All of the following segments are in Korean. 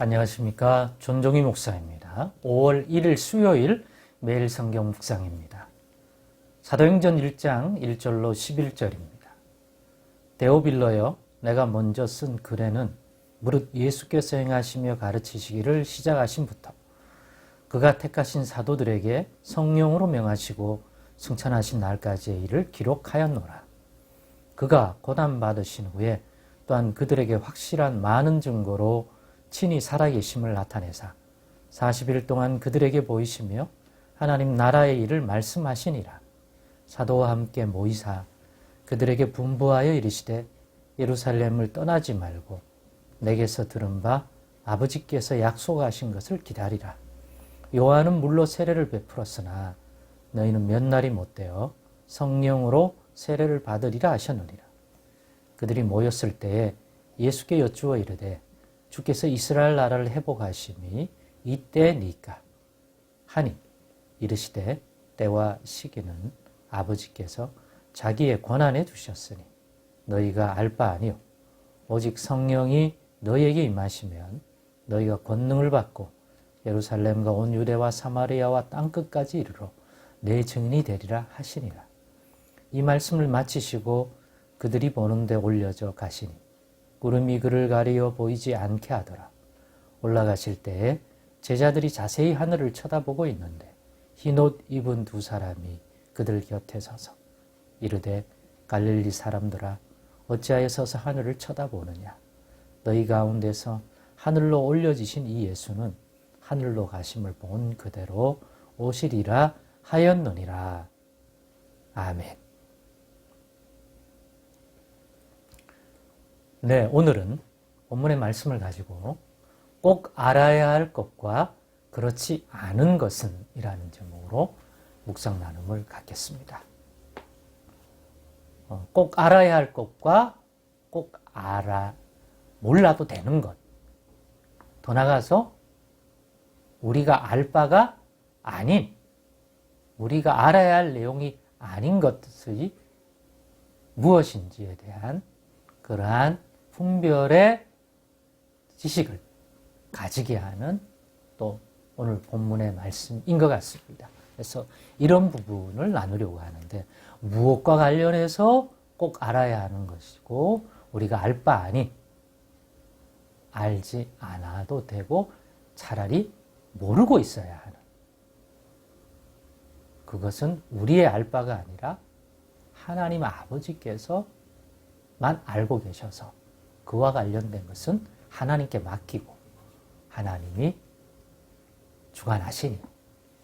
안녕하십니까. 존종희 목사입니다. 5월 1일 수요일 매일 성경 묵상입니다. 사도행전 1장 1절로 11절입니다. 데오빌러여, 내가 먼저 쓴 글에는 무릇 예수께서 행하시며 가르치시기를 시작하신부터 그가 택하신 사도들에게 성령으로 명하시고 승천하신 날까지의 일을 기록하였노라. 그가 고난받으신 후에 또한 그들에게 확실한 많은 증거로 친히 살아계심을 나타내사 40일 동안 그들에게 보이시며 하나님 나라의 일을 말씀하시니라. 사도와 함께 모이사 그들에게 분부하여 이르시되 예루살렘을 떠나지 말고 내게서 들은 바 아버지께서 약속하신 것을 기다리라. 요한은 물로 세례를 베풀었으나 너희는 몇 날이 못되어 성령으로 세례를 받으리라 하셨느니라. 그들이 모였을 때에 예수께 여쭈어 이르되 주께서 이스라엘 나라를 회복하심이 이때니까 하니 이르시되 때와 시기는 아버지께서 자기의 권한에 두셨으니 너희가 알 바 아니요 오직 성령이 너희에게 임하시면 너희가 권능을 받고 예루살렘과 온 유대와 사마리아와 땅끝까지 이르러 내 증인이 되리라 하시니라. 이 말씀을 마치시고 그들이 보는 데 올려져 가시니 구름이 그를 가리어 보이지 않게 하더라. 올라가실 때에 제자들이 자세히 하늘을 쳐다보고 있는데 흰옷 입은 두 사람이 그들 곁에 서서 이르되 갈릴리 사람들아 어찌하여 서서 하늘을 쳐다보느냐. 너희 가운데서 하늘로 올려지신 이 예수는 하늘로 가심을 본 그대로 오시리라 하였느니라. 아멘. 네, 오늘은 본문의 말씀을 가지고 꼭 알아야 할 것과 그렇지 않은 것은 이라는 제목으로 묵상 나눔을 갖겠습니다. 꼭 알아야 할 것과 꼭 몰라도 되는 것. 더 나아가서 우리가 알 바가 아닌, 우리가 알아야 할 내용이 아닌 것이 무엇인지에 대한 그러한 분별의 지식을 가지게 하는 또 오늘 본문의 말씀인 것 같습니다. 그래서 이런 부분을 나누려고 하는데 무엇과 관련해서 꼭 알아야 하는 것이고 우리가 알 바 아닌 알지 않아도 되고 차라리 모르고 있어야 하는 그것은 우리의 알 바가 아니라 하나님 아버지께서만 알고 계셔서 그와 관련된 것은 하나님께 맡기고 하나님이 주관하시니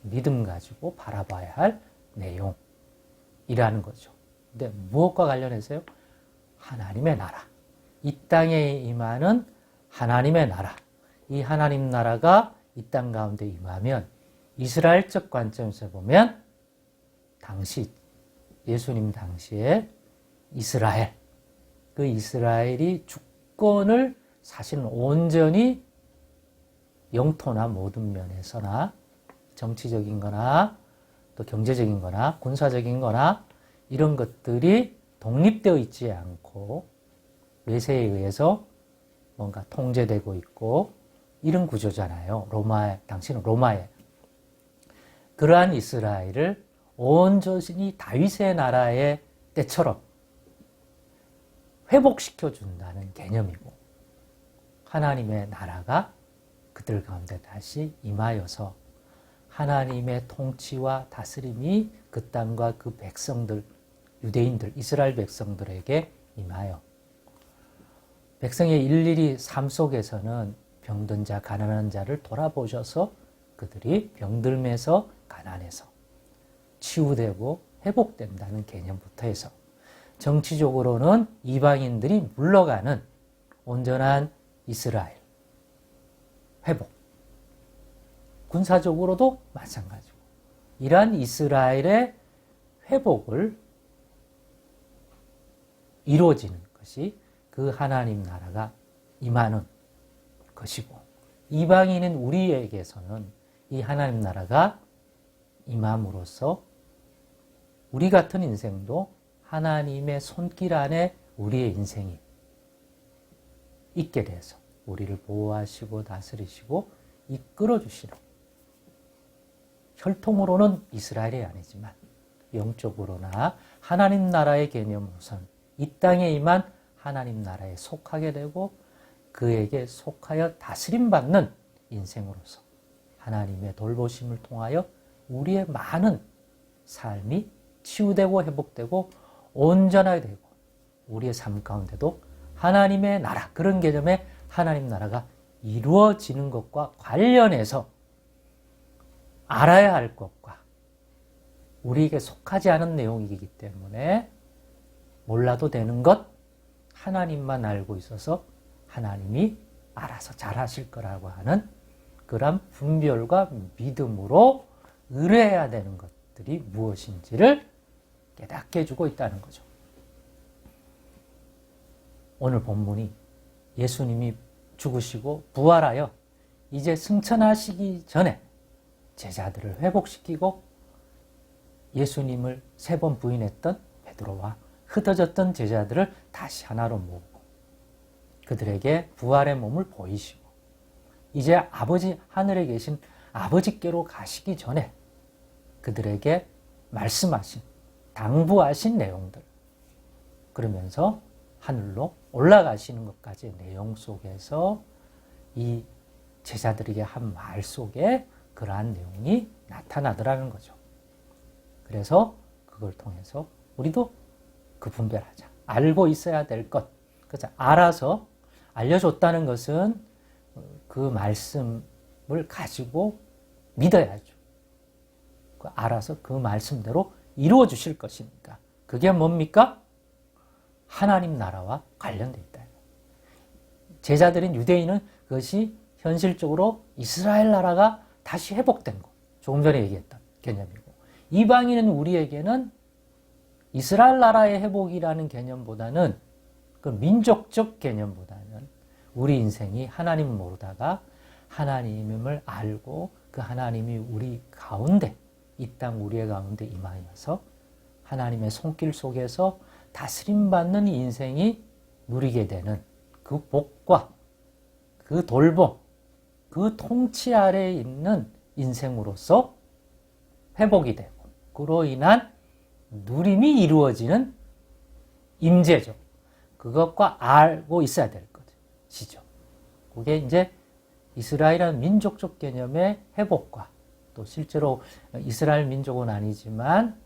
믿음 가지고 바라봐야 할 내용이라는 거죠. 근데 무엇과 관련해서요? 하나님의 나라. 이 땅에 임하는 하나님의 나라. 이 하나님 나라가 이 땅 가운데 임하면 이스라엘적 관점에서 보면 당시 예수님 당시에 이스라엘 그 이스라엘이 주권을 사실은 온전히 영토나 모든 면에서나 정치적인 거나 또 경제적인 거나 군사적인 거나 이런 것들이 독립되어 있지 않고 외세에 의해서 뭔가 통제되고 있고 이런 구조잖아요. 당시는 로마에. 그러한 이스라엘을 온전히 다윗의 나라의 때처럼 회복시켜준다는 개념이고 하나님의 나라가 그들 가운데 다시 임하여서 하나님의 통치와 다스림이 그 땅과 그 백성들, 유대인들, 이스라엘 백성들에게 임하여 백성의 일일이 삶 속에서는 병든 자, 가난한 자를 돌아보셔서 그들이 병들면서 가난해서 치유되고 회복된다는 개념부터 해서 정치적으로는 이방인들이 물러가는 온전한 이스라엘 회복. 군사적으로도 마찬가지고. 이러한 이스라엘의 회복을 이루어지는 것이 그 하나님 나라가 임하는 것이고 이방인인 우리에게서는 이 하나님 나라가 임함으로써 우리 같은 인생도 하나님의 손길 안에 우리의 인생이 있게 돼서 우리를 보호하시고 다스리시고 이끌어 주시는, 혈통으로는 이스라엘이 아니지만 영적으로나 하나님 나라의 개념으로서는 이 땅에 임한 하나님 나라에 속하게 되고 그에게 속하여 다스림받는 인생으로서 하나님의 돌보심을 통하여 우리의 많은 삶이 치유되고 회복되고 온전하게 되고 우리의 삶 가운데도 하나님의 나라, 그런 개념의 하나님 나라가 이루어지는 것과 관련해서 알아야 할 것과 우리에게 속하지 않은 내용이기 때문에 몰라도 되는 것, 하나님만 알고 있어서 하나님이 알아서 잘하실 거라고 하는 그런 분별과 믿음으로 의뢰해야 되는 것들이 무엇인지를 깨닫게 해주고 있다는 거죠. 오늘 본문이 예수님이 죽으시고 부활하여 이제 승천하시기 전에 제자들을 회복시키고 예수님을 3번 부인했던 베드로와 흩어졌던 제자들을 다시 하나로 모으고 그들에게 부활의 몸을 보이시고 이제 아버지 하늘에 계신 아버지께로 가시기 전에 그들에게 말씀하신, 당부하신 내용들, 그러면서 하늘로 올라가시는 것까지의 내용 속에서 이 제자들에게 한 말 속에 그러한 내용이 나타나더라는 거죠. 그래서 그걸 통해서 우리도 그 분별하자. 알고 있어야 될 것. 그래서 알아서 알려줬다는 것은 그 말씀을 가지고 믿어야죠. 알아서 그 말씀대로 이루어 주실 것이니까. 그게 뭡니까? 하나님 나라와 관련되어 있다. 제자들인 유대인은 그것이 현실적으로 이스라엘 나라가 다시 회복된 것. 조금 전에 얘기했던 개념이고. 이방인은 우리에게는 이스라엘 나라의 회복이라는 개념보다는 그 민족적 개념보다는 우리 인생이 하나님을 모르다가 하나님을 알고 그 하나님이 우리 가운데, 이 땅 우리의 가운데 임하여서 하나님의 손길 속에서 다스림받는 인생이 누리게 되는 그 복과 그 돌봄, 그 통치 아래에 있는 인생으로서 회복이 되고 그로 인한 누림이 이루어지는 임재죠. 그것과 알고 있어야 될 것이죠. 그게 이제 이스라엘이라는 민족적 개념의 회복과 또 실제로 이스라엘 민족은 아니지만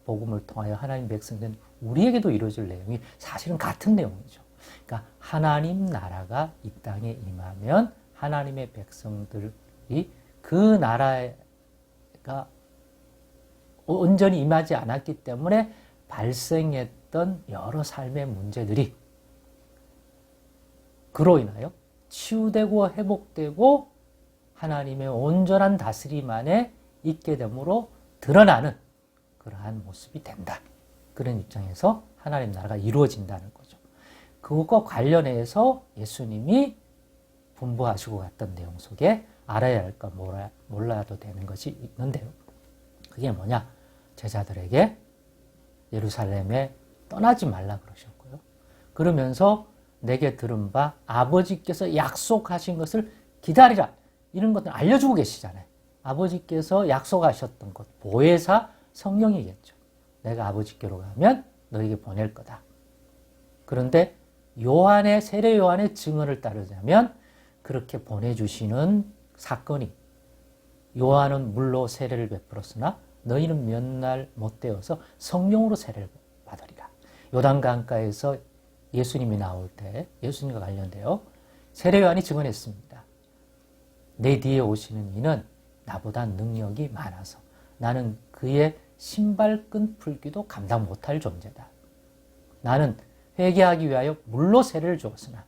복음을 통하여 하나님 백성된 우리에게도 이루어질 내용이 사실은 같은 내용이죠. 그러니까 하나님 나라가 이 땅에 임하면 하나님의 백성들이 그 나라가 온전히 임하지 않았기 때문에 발생했던 여러 삶의 문제들이 그로 인하여 치유되고 회복되고 하나님의 온전한 다스림 안에 있게 되므로 드러나는 그러한 모습이 된다. 그런 입장에서 하나님 나라가 이루어진다는 거죠. 그것과 관련해서 예수님이 분부하시고 갔던 내용 속에 알아야 할까 몰라도 되는 것이 있는데요. 그게 뭐냐? 제자들에게 예루살렘에 떠나지 말라 그러셨고요. 그러면서 내게 들은 바 아버지께서 약속하신 것을 기다리라. 이런 것들 알려주고 계시잖아요. 아버지께서 약속하셨던 것, 보혜사 성령이겠죠. 내가 아버지께로 가면 너에게 보낼 거다. 그런데 요한의, 세례 요한의 증언을 따르자면 그렇게 보내주시는 사건이 요한은 물로 세례를 베풀었으나 너희는 몇 날 못 되어서 성령으로 세례를 받으리라. 요단강가에서 예수님이 나올 때 예수님과 관련되어 세례 요한이 증언했습니다. 내 뒤에 오시는 이는 나보다 능력이 많아서 나는 그의 신발끈 풀기도 감당 못할 존재다. 나는 회개하기 위하여 물로 세례를 주었으나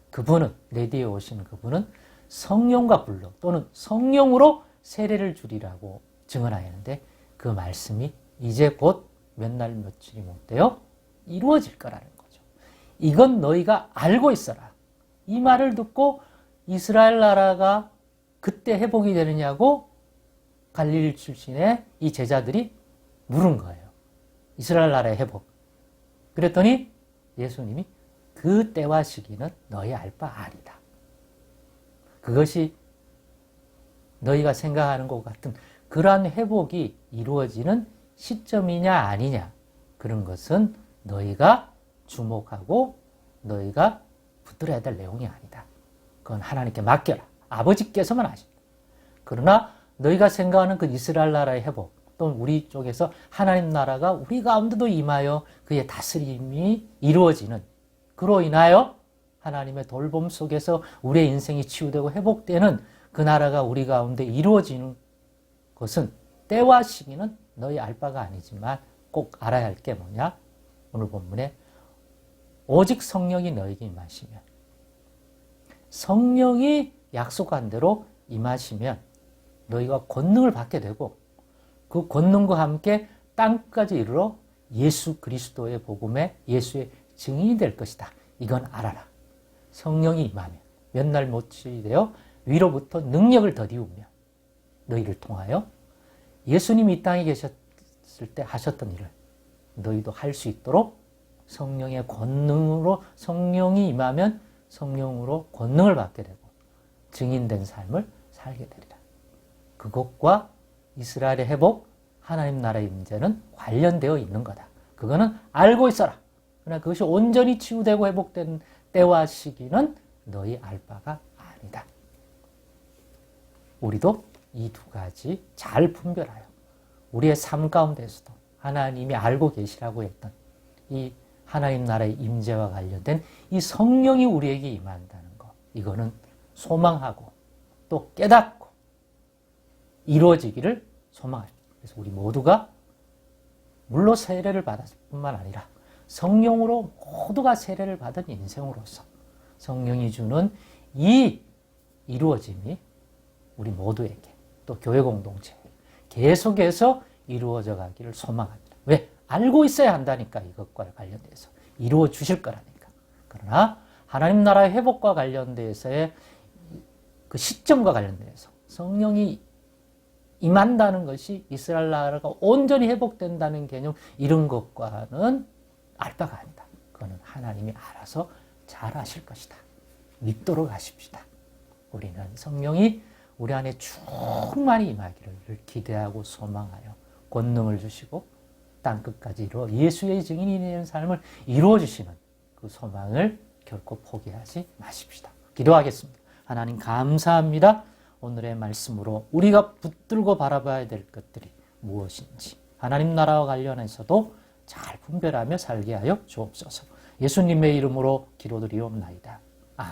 그분은, 내 뒤에 오시는 그분은 성령과 불로 또는 성령으로 세례를 주리라고 증언하였는데 그 말씀이 이제 곧 몇 날 며칠이 못 되어 이루어질 거라는 거죠. 이건 너희가 알고 있어라. 이 말을 듣고 이스라엘 나라가 그때 회복이 되느냐고 갈릴리 출신의 이 제자들이 물은 거예요. 이스라엘 나라의 회복. 그랬더니 예수님이 그 때와 시기는 너희 알 바 아니다. 그것이 너희가 생각하는 것 같은 그러한 회복이 이루어지는 시점이냐 아니냐, 그런 것은 너희가 주목하고 너희가 붙들어야 될 내용이 아니다. 그건 하나님께 맡겨라. 아버지께서만 아십니다. 그러나 너희가 생각하는 그 이스라엘 나라의 회복, 또는 우리 쪽에서 하나님 나라가 우리 가운데도 임하여 그의 다스림이 이루어지는, 그로 인하여 하나님의 돌봄 속에서 우리의 인생이 치유되고 회복되는 그 나라가 우리 가운데 이루어지는 것은, 때와 시기는 너희 알 바가 아니지만 꼭 알아야 할 게 뭐냐? 오늘 본문에 오직 성령이 너에게 임하시면, 성령이 약속한 대로 임하시면 너희가 권능을 받게 되고, 그 권능과 함께 땅까지 이르러 예수 그리스도의 복음에 예수의 증인이 될 것이다. 이건 알아라. 성령이 임하면 몇 날 못이 되어 위로부터 능력을 더디우며 너희를 통하여 예수님이 이 땅에 계셨을 때 하셨던 일을 너희도 할 수 있도록 성령의 권능으로, 성령이 임하면 성령으로 권능을 받게 되고 증인된 삶을 살게 되리라. 그것과 이스라엘의 회복, 하나님 나라의 임재는 관련되어 있는 거다. 그거는 알고 있어라. 그러나 그것이 온전히 치유되고 회복된 때와 시기는 너희 알 바가 아니다. 우리도 이 두 가지 잘 분별하여 우리의 삶 가운데서도 하나님이 알고 계시라고 했던 이 하나님 나라의 임재와 관련된 이 성령이 우리에게 임한다는 것, 이거는 소망하고 또 깨닫고 이루어지기를 소망합니다. 그래서 우리 모두가 물로 세례를 받았을 뿐만 아니라 성령으로 모두가 세례를 받은 인생으로서 성령이 주는 이 이루어짐이 우리 모두에게, 또 교회 공동체에 계속해서 이루어져 가기를 소망합니다. 왜? 알고 있어야 한다니까. 이것과 관련돼서 이루어 주실 거라니까. 그러나 하나님 나라의 회복과 관련돼서의 그 시점과 관련돼서 성령이 임한다는 것이 이스라엘 나라가 온전히 회복된다는 개념, 이런 것과는 알 바가 아니다. 그거는 하나님이 알아서 잘 하실 것이다. 믿도록 하십시다. 우리는 성령이 우리 안에 충만히 임하기를 기대하고 소망하여 권능을 주시고 땅끝까지 이루어 예수의 증인이 되는 삶을 이루어 주시는 그 소망을 결코 포기하지 마십시다. 기도하겠습니다. 하나님 감사합니다. 오늘의 말씀으로 우리가 붙들고 바라봐야 될 것들이 무엇인지 하나님 나라와 관련해서도 잘 분별하며 살게 하여 주옵소서. 예수님의 이름으로 기도드리옵나이다.